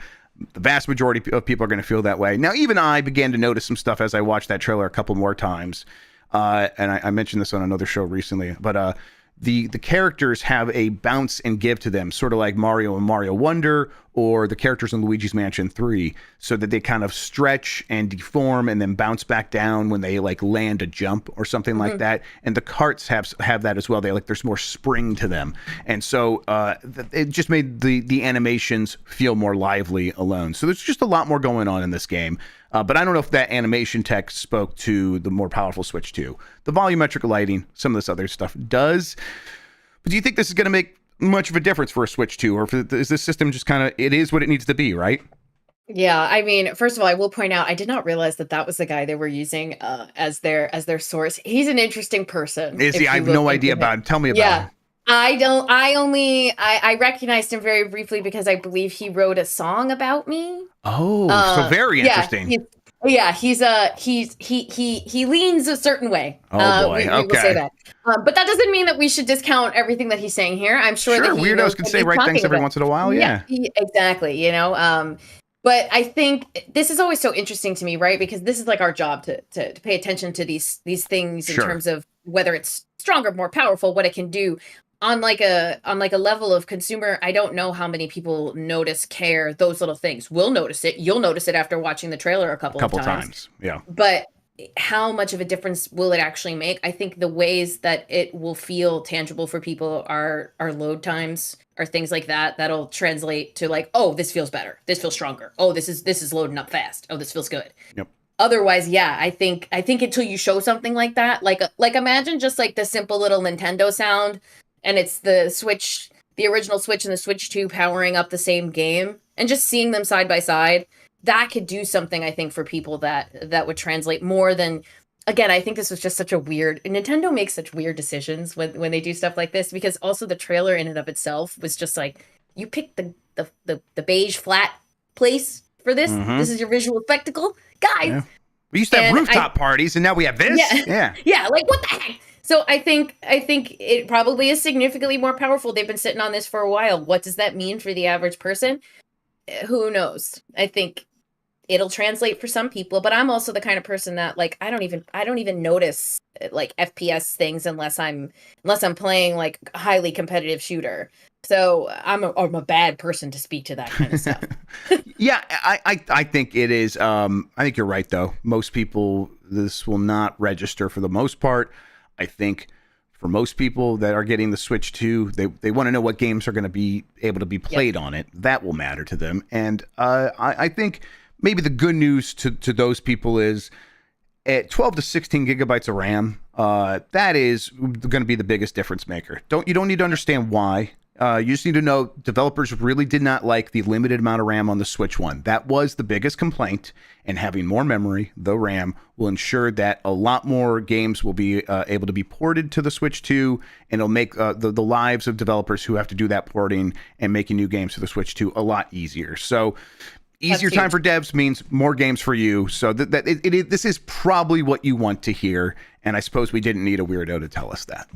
the vast majority of people are going to feel that way. Now, even I began to notice some stuff as I watched that trailer a couple more times. And I mentioned this on another show recently, but the characters have a bounce and give to them, sort of like Mario and Mario Wonder, or the characters in Luigi's Mansion 3, so that they kind of stretch and deform and then bounce back down when they like land a jump or something like that. And the carts have that as well. There's more spring to them, and so it just made the animations feel more lively alone. So there's just a lot more going on in this game. But I don't know if that animation tech spoke to the more powerful Switch 2. The volumetric lighting, some of this other stuff does. But do you think this is going to make much of a difference for a Switch 2? Or is this system just kind of, it is what it needs to be, right? Yeah, I mean, first of all, I will point out I did not realize that that was the guy they were using as their source. He's an interesting person Is he? if I you have look no into idea him. about him. Tell me about Yeah. him. I recognized him very briefly because I believe he wrote a song about me. Oh, so very Yeah, interesting. he leans a certain way. Oh boy. We will say Okay. that. But that doesn't mean that we should discount everything that he's saying here. I'm sure Sure. that he knows Weirdos can what say he's right things talking every about. once in a while. Yeah. Exactly. But I think this is always so interesting to me, right? Because this is like our job to pay attention to these things in Sure. terms of whether it's stronger, more powerful, what it can do. On like a level of consumer, I don't know how many people notice, care, those little things. We'll notice it. You'll notice it after watching the trailer a couple of times. Yeah. But how much of a difference will it actually make? I think the ways that it will feel tangible for people are load times, or things like that that'll translate to like, oh, this feels better, this feels stronger, oh, this is loading up fast, oh, this feels good. Yep. Otherwise, yeah, I think until you show something like that, like imagine just like the simple little Nintendo sound, and it's the Switch, the original Switch and the Switch 2 powering up the same game, and just seeing them side by side, that could do something, I think, for people that would translate more than. Again, I think this was just such a weird. Nintendo makes such weird decisions when they do stuff like this, because also the trailer in and of itself was just like, you picked the beige flat place for this. Mhm. This is your visual spectacle, guys. Yeah. We used to have rooftop parties, and now we have this. Yeah. Like, what the heck? So I think it probably is significantly more powerful. They've been sitting on this for a while. What does that mean for the average person? Who knows? I think it'll translate for some people, but I'm also the kind of person that, like, I don't even notice like FPS things unless I'm playing like a highly competitive shooter. So I'm a bad person to speak to that kind of stuff. Yeah, I think it is. I think you're right, though. Most people, this will not register for the most part. I think for most people that are getting the Switch 2, they want to know what games are going to be able to be played on it. That will matter to them. And I think maybe the good news to those people is at 12 to 16 gigabytes of RAM, that is going to be the biggest difference maker. You don't need to understand why. You just need to know developers really did not like the limited amount of RAM on the Switch 1. That was the biggest complaint, and having more memory, the RAM, will ensure that a lot more games will be able to be ported to the Switch 2, and it'll make the lives of developers who have to do that porting and making new games for the Switch 2 a lot easier. So easier time for devs means more games for you. So this is probably what you want to hear, and I suppose we didn't need a weirdo to tell us that.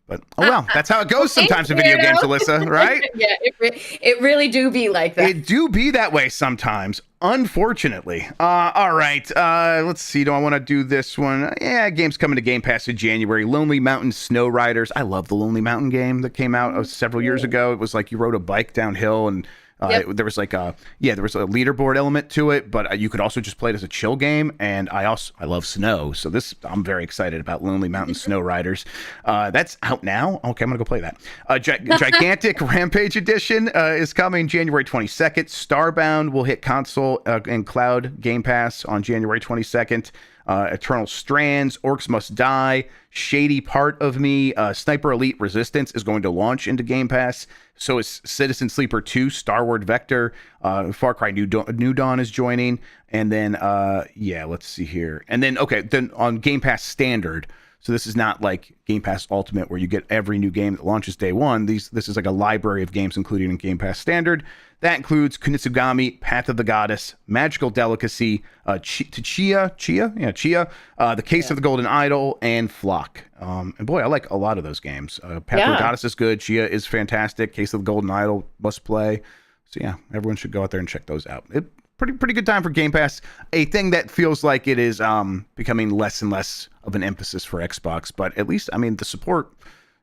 But oh well, that's how it goes sometimes in video games, Alyssa, right? Yeah, it really do be like that. It do be that way sometimes, unfortunately. All right, let's see. Do I want to do this one? Yeah, game's coming to Game Pass in January. Lonely Mountain Snow Riders. I love the Lonely Mountain game that came out several years ago. It was like you rode a bike downhill, and there was like there was a leaderboard element to it, but you could also just play it as a chill game. And I love snow, so I'm very excited about Lonely Mountain Snow Riders. That's out now. Okay, I'm gonna go play that. Gigantic Rampage Edition is coming January 22nd. Starbound will hit console and cloud Game Pass on January 22nd. Eternal Strands, Orcs Must Die, Shady Part of Me, Sniper Elite Resistance is going to launch into Game Pass. So is Citizen Sleeper 2, Starward Vector, Far Cry New Dawn is joining. And then, let's see here. And then, then on Game Pass Standard, so this is not like Game Pass Ultimate where you get every new game that launches day one. This is like a library of games included in Game Pass Standard. That includes Kunitsugami, Path of the Goddess, Magical Delicacy, Chia, The Case of the Golden Idol, and Flock. And boy, I like a lot of those games. Path of the Goddess is good. Chia is fantastic. Case of the Golden Idol, must play. So yeah, everyone should go out there and check those out. Pretty good time for Game Pass. A thing that feels like it is becoming less and less of an emphasis for Xbox, but at least, I mean, the support,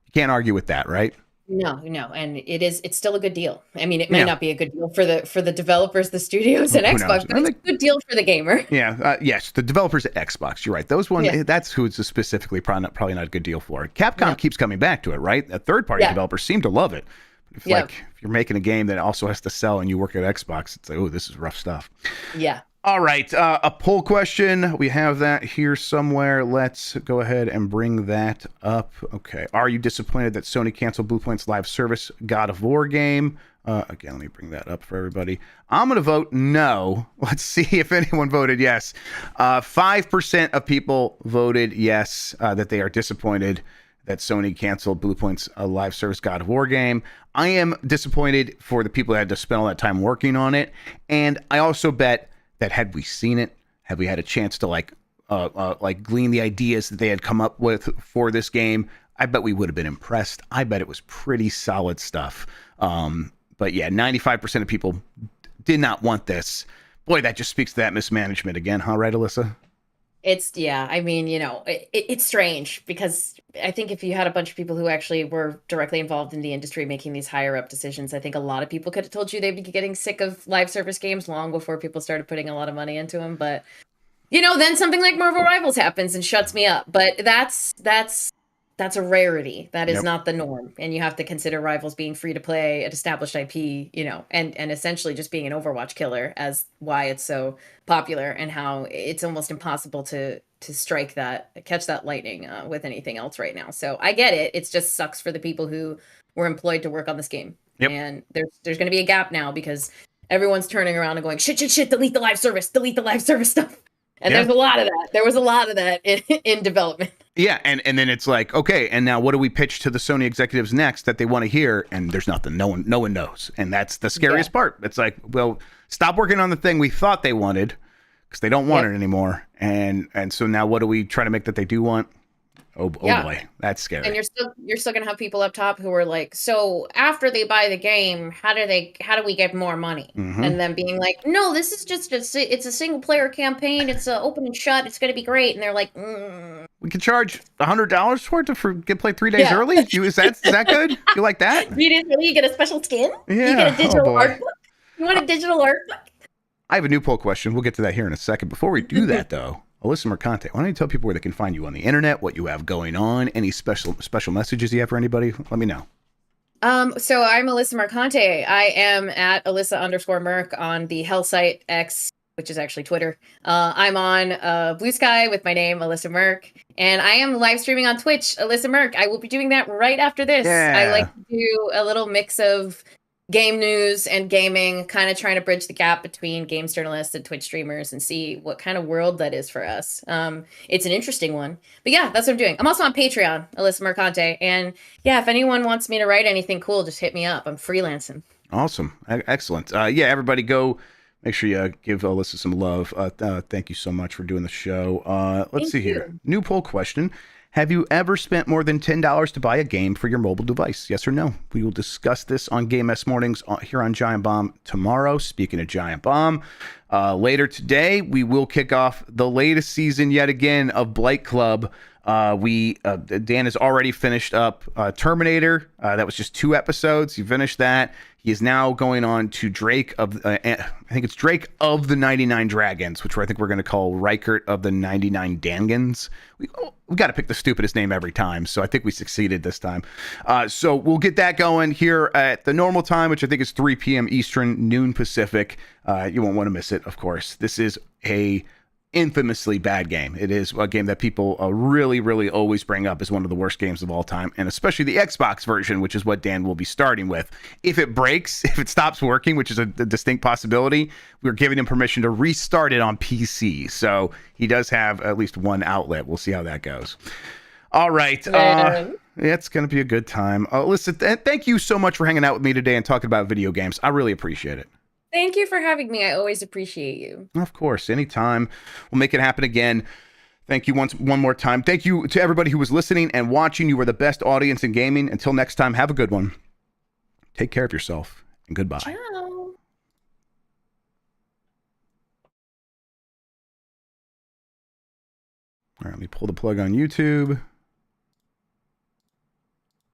you can't argue with that, right? No, and it's still a good deal. I mean, it may not be a good deal for the developers, the studios, and Xbox, but it's a good deal for the gamer. Yeah, yes, the developers at Xbox, you're right. Those ones, that's who it's specifically probably not a good deal for. Capcom keeps coming back to it, right? Third-party developers seem to love it. If you're making a game that also has to sell and you work at Xbox, it's like, oh, this is rough stuff. Yeah. All right, a poll question. We have that here somewhere. Let's go ahead and bring that up. Okay. Are you disappointed that Sony canceled Bluepoint's live service God of War game? Again, let me bring that up for everybody. I'm going to vote no. Let's see if anyone voted yes. 5% of people voted yes, that they are disappointed that Sony canceled Bluepoint's live service God of War game. I am disappointed for the people that had to spend all that time working on it. And I also bet that had we seen it, had we had a chance to like glean the ideas that they had come up with for this game, I bet we would have been impressed. I bet it was pretty solid stuff. But yeah, 95% of people did not want this. Boy, that just speaks to that mismanagement again, huh? Right, Alyssa? I mean, it's strange because I think if you had a bunch of people who actually were directly involved in the industry making these higher up decisions, I think a lot of people could have told you they'd be getting sick of live service games long before people started putting a lot of money into them. But, then something like Marvel Rivals happens and shuts me up. But that's a rarity. That is not the norm. And you have to consider Rivals being free to play, an established IP, and essentially just being an Overwatch killer as why it's so popular and how it's almost impossible to catch that lightning with anything else right now. So I get it. It just sucks for the people who were employed to work on this game. Yep. And there's going to be a gap now because everyone's turning around and going, shit, delete the live service stuff. And there's a lot of that. There was a lot of that in development. Yeah, and then it's like, okay, and now what do we pitch to the Sony executives next that they want to hear? And there's nothing. No one knows. And that's the scariest part. It's like, well, stop working on the thing we thought they wanted because they don't want it anymore. And so now what do we try to make that they do want? Oh boy, that's scary. And you're still gonna have people up top who are like, so after they buy the game, how do we get more money? Mm-hmm. And then being like, no, this is just it's a single player campaign. It's open and shut. It's gonna be great. And they're like, we can charge $100 for it to get played 3 days early. Is that good? You like that? You get a special skin. Yeah. You get a digital art book. You want a digital art book? I have a new poll question. We'll get to that here in a second. Before we do that, though. Alyssa Mercante, why don't you tell people where they can find you on the internet, what you have going on, any special messages you have for anybody? Let me know. So I'm Alyssa Mercante. I am at Alyssa_Merc on the Hell site X, which is actually Twitter. I'm on Blue Sky with my name, Alyssa Merc, and I am live streaming on Twitch, Alyssa Merc. I will be doing that right after this. Yeah. I like to do a little mix of game news and gaming, kind of trying to bridge the gap between games journalists and Twitch streamers and see what kind of world that is for us. It's an interesting one. But yeah, that's what I'm doing. I'm also on Patreon, Alyssa Mercante. And yeah, if anyone wants me to write anything cool, just hit me up. I'm freelancing. Awesome. Excellent. Everybody go make sure you give Alyssa some love. Thank you so much for doing the show. Let's see here. New poll question. Have you ever spent more than $10 to buy a game for your mobile device? Yes or no? We will discuss this on Game S Mornings here on Giant Bomb tomorrow. Speaking of Giant Bomb, later today, we will kick off the latest season yet again of Blight Club. Dan has already finished up Terminator. That was just 2 episodes. He finished that. He is now going on to Drake of, I think it's Drake of the 99 Dragons, which I think we're going to call Rykert of the 99 Dangans. We got to pick the stupidest name every time, so I think we succeeded this time. So we'll get that going here at the normal time, which I think is 3 p.m. Eastern, noon Pacific. You won't want to miss it, of course. This is a infamously bad game. It is a game that people really, really always bring up as one of the worst games of all time, and especially the Xbox version, which is what Dan will be starting with. If it breaks, if it stops working, which is a distinct possibility, we're giving him permission to restart it on PC. So he does have at least one outlet. We'll see how that goes. All right. It's going to be a good time. Listen, thank you so much for hanging out with me today and talking about video games. I really appreciate it. Thank you for having me. I always appreciate you. Of course. Anytime. We'll make it happen again. Thank you one more time. Thank you to everybody who was listening and watching. You were the best audience in gaming. Until next time, have a good one. Take care of yourself, and goodbye. Ciao. All right, let me pull the plug on YouTube.